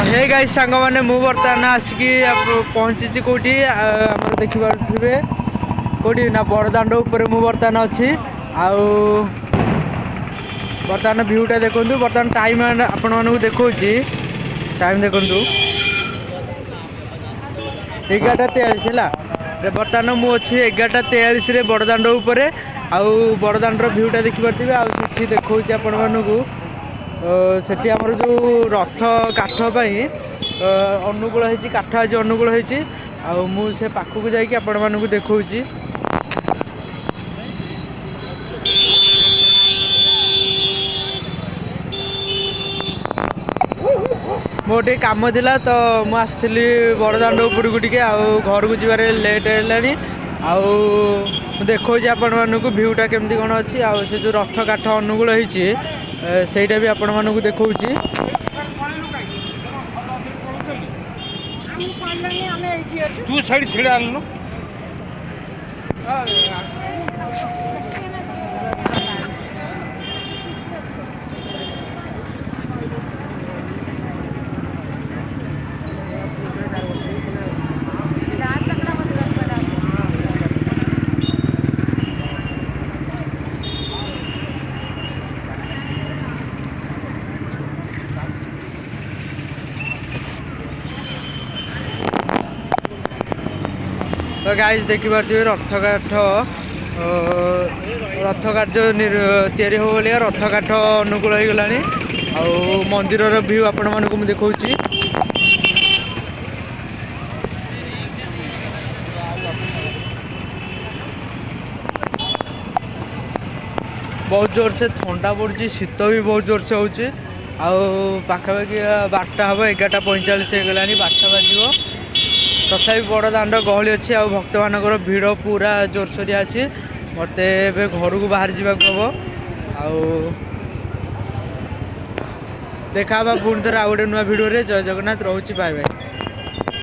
Hey guys सांग मैंने मु बर्तमान आसिक पहुँची कौटी आम देखिपे कौटी ना बड़दाण्ड उपर मु बर्तमान अच्छी बर्तमान भ्यूटा देखु बर्तमान टाइम आपण मानक देखा टाइम देखु 11:43 है बर्तमान मुझे 11:43 बड़दाण्ड उपर बड़दाण्डर भ्यूटा देखिपे आठी देखा आपण मानक सेठी आमर जो रथ काठ अनुकूल होती काठ आज अनुकूल होती से पाखक जाकि आपण मानक देखा मोर टे कम थिला तो मु आसली बड़दाण्ड उपरकू टे घर को जबार लेट है देखा आपण मानक भ्यूटा केमती कौन अच्छी से जो रथ काठ अनुकूल होती ସେଇଟା ବି ଆପଣ ମାନଙ୍କୁ ଦେଖାଉଛି। ତୁ ସାଇଡ ଛିଡ଼ା ଆଣିଲୁ। तो गाइस देखिपे रथ कार्य तैयारी हो बोलिया रथ काठ अनुकूल हो गला मंदिर व्यू आपण मानक मुझे देखा बहुत जोर से ठंडा पड़ी शीत भी बहुत जोर से होखापाखि 12टा हम 11:45 हो गला 12टा बाजो तथापि बड़ दाण्ड गहली अच्छी भक्त मानकर भिड़ पूरा जोरसोरिया अच्छी मत घर को बाहर जावाक हम देखा पुणी थोड़ा आउ गोटे नुआ भिडियो जय जगन्नाथ रोची बाय बाय।